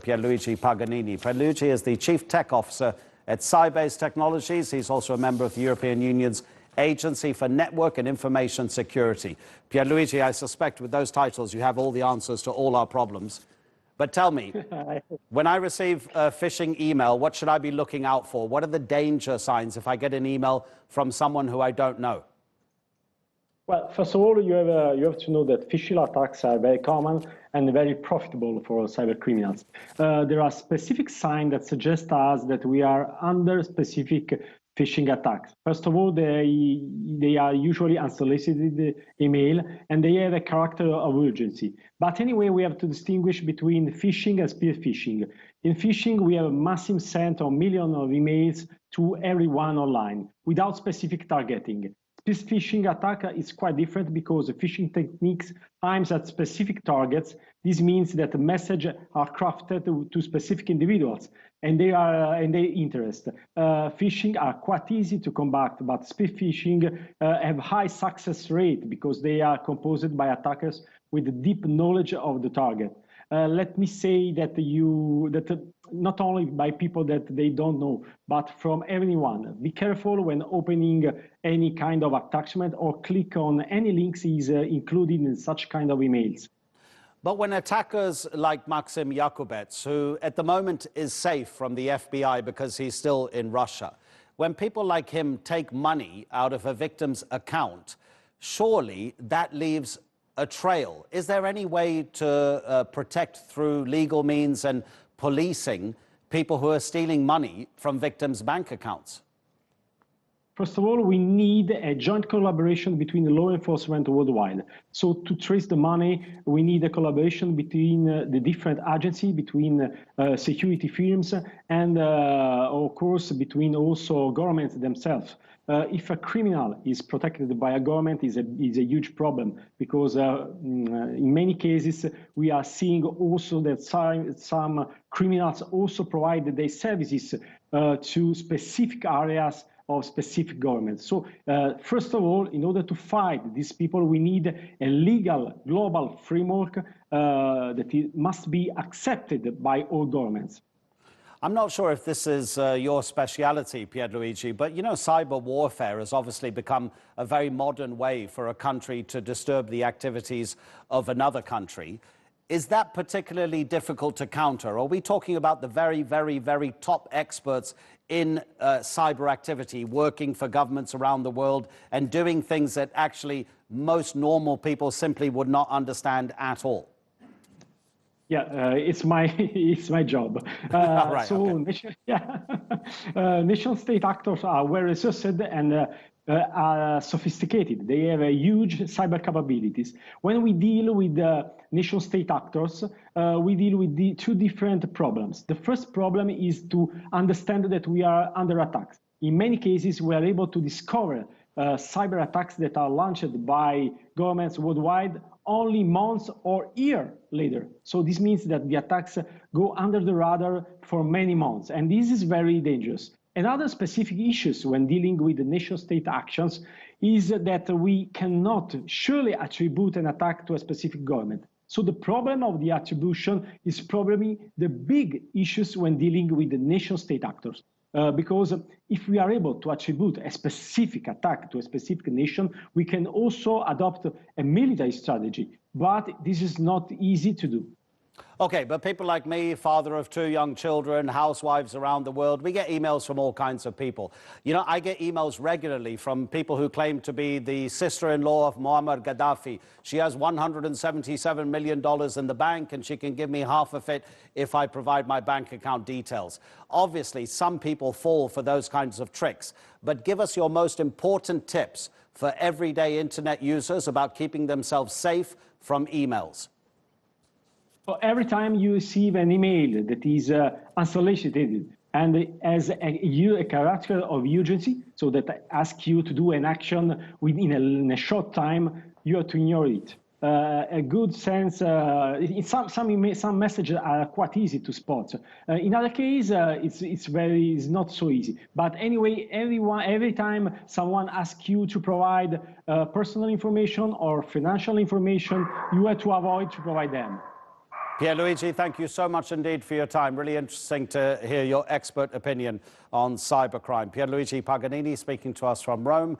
Pierluigi Paganini. Pierluigi is the Chief Tech Officer at Cybaze Technologies. He's also a member of the European Union's Agency for Network and Information Security. Pierluigi, I suspect with those titles you have all the answers to all our problems. But tell me, when I receive a phishing email, what should I be looking out for? What are the danger signs if I get an email from someone who I don't know? Well, first of all, you have to know that phishing attacks are very common and very profitable for cyber criminals. There are specific signs that suggest us that we are under specific phishing attacks. First of all, they are usually unsolicited email and they have a character of urgency. But anyway, we have to distinguish between phishing and spear phishing. In phishing, we have a massive send of millions of emails to everyone online without specific targeting. This phishing attack is quite different because the phishing techniques aims at specific targets. This means that the messages are crafted to specific individuals and their interest. Phishing are quite easy to combat, but spear phishing have high success rate because they are composed by attackers with deep knowledge of the target. Let me say that not only by people that they don't know, but from everyone. Be careful when opening any kind of attachment or click on any links is included in such kind of emails. But when attackers like Maxim Yakubets, who at the moment is safe from the FBI because he's still in Russia, when people like him take money out of a victim's account, surely that leaves a trail. Is there any way to protect through legal means and policing people who are stealing money from victims' bank accounts? First of all, we need a joint collaboration between the law enforcement worldwide. So to trace the money, we need a collaboration between the different agencies, between security firms, and of course, between also governments themselves. If a criminal is protected by a government, is a huge problem because in many cases we are seeing also that some criminals also provide their services to specific areas of specific governments. So first of all, in order to fight these people, we need a legal global framework that must be accepted by all governments. I'm not sure if this is your speciality, Pierluigi, but you know, cyber warfare has obviously become a very modern way for a country to disturb the activities of another country. Is that particularly difficult to counter? Are we talking about the very, very, very top experts in cyber activity, working for governments around the world and doing things that actually most normal people simply would not understand at all? Yeah, it's my job. Right, so okay. nation state actors are well resourced and are sophisticated. They have a huge cyber capabilities. When we deal with nation state actors, we deal with the two different problems. The first problem is to understand that we are under attack. In many cases, we are able to discover cyber attacks that are launched by governments worldwide only months or years later. So this means that the attacks go under the radar for many months, and this is very dangerous. Another specific issues when dealing with the nation-state actions is that we cannot surely attribute an attack to a specific government. So the problem of the attribution is probably the big issues when dealing with the nation-state actors. Because if we are able to attribute a specific attack to a specific nation, we can also adopt a military strategy. But this is not easy to do. Okay, but people like me, father of 2 young children, housewives around the world, we get emails from all kinds of people. You know, I get emails regularly from people who claim to be the sister-in-law of Muammar Gaddafi. She has $177 million in the bank and she can give me half of it if I provide my bank account details. Obviously, some people fall for those kinds of tricks, but give us your most important tips for everyday internet users about keeping themselves safe from emails. So every time you receive an email that is unsolicited and has a character of urgency, so that asks you to do an action in a short time, you have to ignore it. A good sense, some messages are quite easy to spot. In other cases, it's not so easy. But anyway, every time someone asks you to provide personal information or financial information, you have to avoid to provide them. Pierluigi, thank you so much indeed for your time. Really interesting to hear your expert opinion on cybercrime. Pierluigi Paganini speaking to us from Rome.